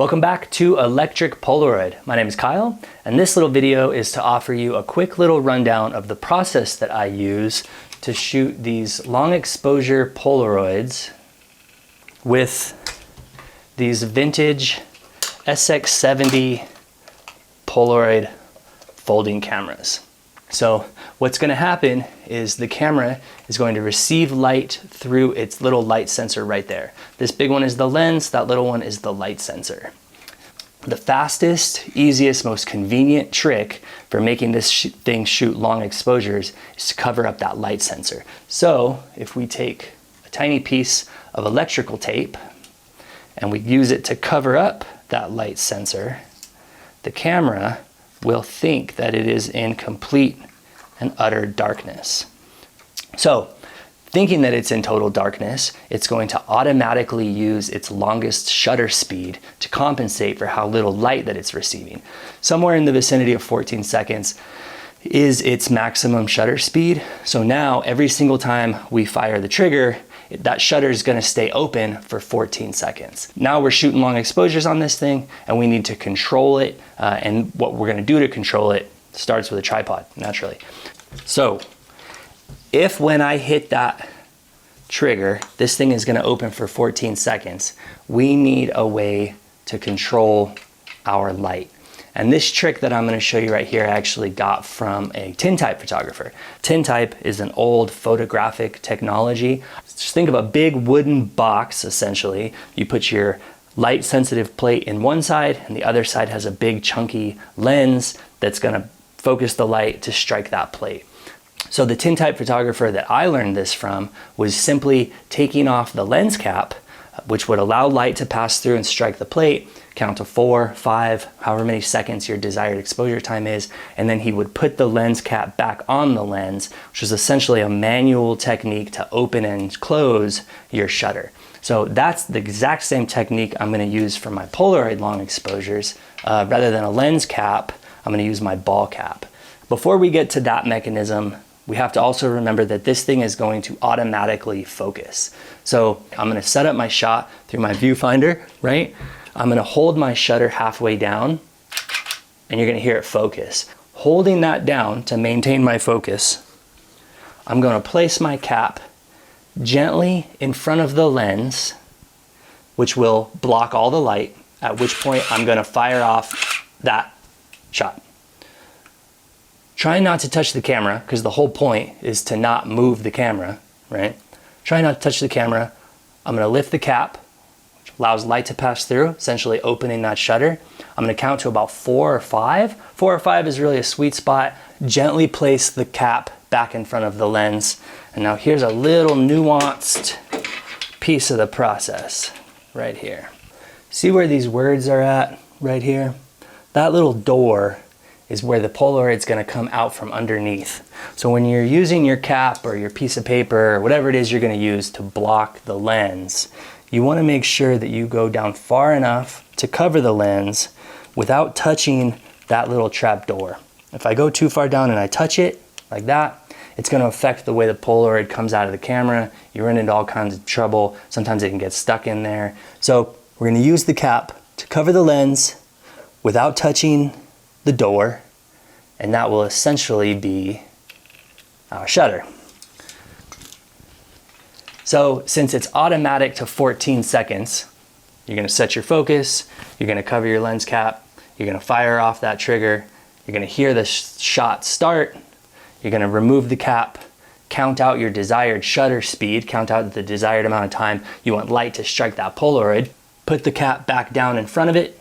Welcome back to Electric Polaroid. My name is Kyle, and this little video is to offer you a quick little rundown of the process that I use to shoot these long exposure Polaroids with these vintage SX-70 Polaroid folding cameras. So what's going to happen is the camera is going to receive light through its little light sensor right there. This big one is the lens, that little one is the light sensor. The fastest, easiest, most convenient trick for making this thing shoot long exposures is to cover up that light sensor. So if we take a tiny piece of electrical tape and we use it to cover up that light sensor, the camera will think that it is in complete and utter darkness. So, thinking that it's in total darkness, it's going to automatically use its longest shutter speed to compensate for how little light that it's receiving. Somewhere in the vicinity of 14 seconds is its maximum shutter speed. So now every single time we fire the trigger, that shutter is going to stay open for 14 seconds. Now we're shooting long exposures on this thing and we need to control it. And what we're going to do to control it starts with a tripod, naturally. So if when I hit that trigger, this thing is going to open for 14 seconds, we need a way to control our light. And this trick that I'm going to show you right here, I actually got from a tintype photographer. Tintype is an old photographic technology. Just think of a big wooden box, essentially. You put your light sensitive plate in one side and the other side has a big chunky lens that's going to focus the light to strike that plate. So the tintype photographer that I learned this from was simply taking off the lens cap, which would allow light to pass through and strike the plate, count to 4, 5, however many seconds your desired exposure time is, and then he would put the lens cap back on the lens, which is essentially a manual technique to open and close your shutter. So that's the exact same technique I'm going to use for my Polaroid long exposures. Rather than a lens cap, I'm going to use my ball cap. Before we get to that mechanism, we have to also remember that this thing is going to automatically focus. So I'm going to set up my shot through my viewfinder, right? I'm going to hold my shutter halfway down and you're going to hear it focus. Holding that down to maintain my focus, I'm going to place my cap gently in front of the lens, which will block all the light, at which point I'm going to fire off that shot. Try not to touch the camera because the whole point is to not move the camera, right? Try not to touch the camera. I'm going to lift the cap, which allows light to pass through, essentially opening that shutter. I'm going to count to about 4 or 5. 4 or 5 is really a sweet spot. Gently place the cap back in front of the lens. And now here's a little nuanced piece of the process right here. See where these words are at right here? That little door is where the Polaroid's going to come out from underneath. So when you're using your cap or your piece of paper or whatever it is you're going to use to block the lens, you want to make sure that you go down far enough to cover the lens without touching that little trap door. If I go too far down and I touch it like that, it's going to affect the way the Polaroid comes out of the camera. You run into all kinds of trouble. Sometimes it can get stuck in there. So we're going to use the cap to cover the lens without touching the door, and that will essentially be our shutter. So since it's automatic to 14 seconds, you're going to set your focus, you're going to cover your lens cap, you're going to fire off that trigger, you're going to hear the shot start, you're going to remove the cap, count out your desired shutter speed, count out the desired amount of time you want light to strike that Polaroid, put the cap back down in front of it,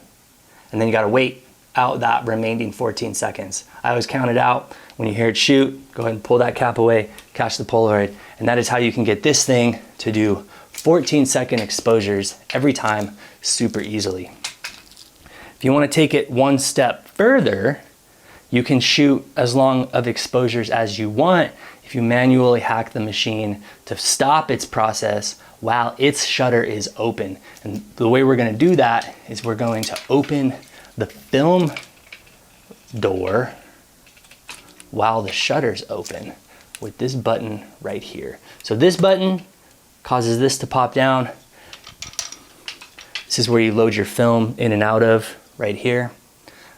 and then you got to wait out that remaining 14 seconds. I always count it out. When you hear it shoot, go ahead and pull that cap away, catch the Polaroid, and that is how you can get this thing to do 14-second exposures every time super easily. If you want to take it one step further, you can shoot as long of exposures as you want if you manually hack the machine to stop its process while its shutter is open. And the way we're going to do that is we're going to open the film door while the shutter's open with this button right here. So this button causes this to pop down. This is where you load your film in and out of, right here.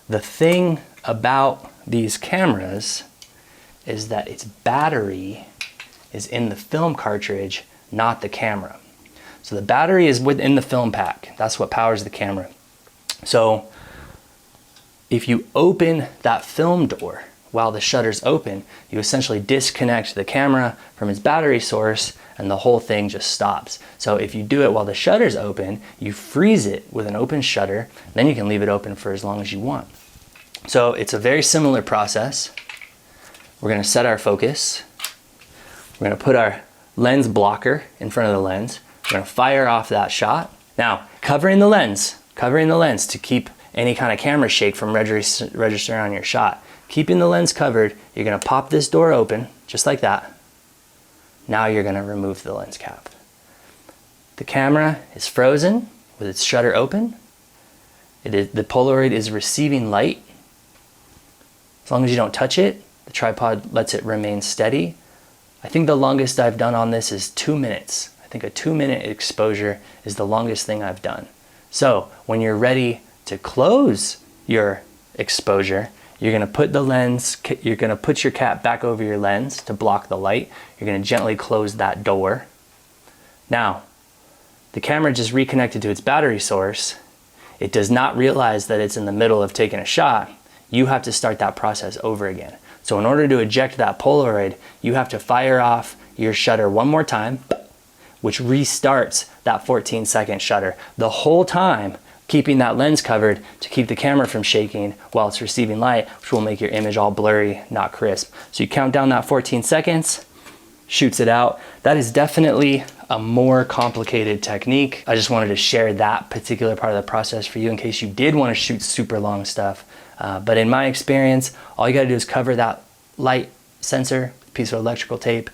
The thing about these cameras is that its battery is in the film cartridge, not the camera. So the battery is within the film pack. That's what powers the camera. So if you open that film door while the shutter's open, you essentially disconnect the camera from its battery source and the whole thing just stops. So if you do it while the shutter's open, you freeze it with an open shutter, then you can leave it open for as long as you want. So it's a very similar process. We're gonna set our focus. We're gonna put our lens blocker in front of the lens. We're gonna fire off that shot. Now, covering the lens to keep any kind of camera shake from registering on your shot. Keeping the lens covered, you're gonna pop this door open, just like that. Now you're gonna remove the lens cap. The camera is frozen with its shutter open. The Polaroid is receiving light. As long as you don't touch it, the tripod lets it remain steady. I think the longest I've done on this is 2 minutes. I think a 2-minute exposure is the longest thing I've done. So when you're ready to close your exposure, you're gonna put your cap back over your lens to block the light. You're gonna gently close that door. Now, the camera just reconnected to its battery source. It does not realize that it's in the middle of taking a shot. You have to start that process over again. So in order to eject that Polaroid, you have to fire off your shutter one more time, which restarts that 14-second shutter. The whole time, keeping that lens covered to keep the camera from shaking while it's receiving light, which will make your image all blurry, not crisp. So you count down that 14 seconds, shoots it out. That is definitely a more complicated technique. I just wanted to share that particular part of the process for you in case you did want to shoot super long stuff. But in my experience, all you gotta do is cover that light sensor with a piece of electrical tape.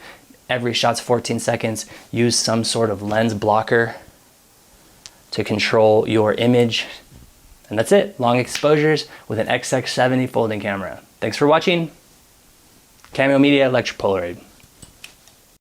Every shot's 14 seconds. Use some sort of lens blocker to control your image. And that's it. Long exposures with an SX-70 folding camera. Thanks for watching. Cameo Media, Electric Polaroid.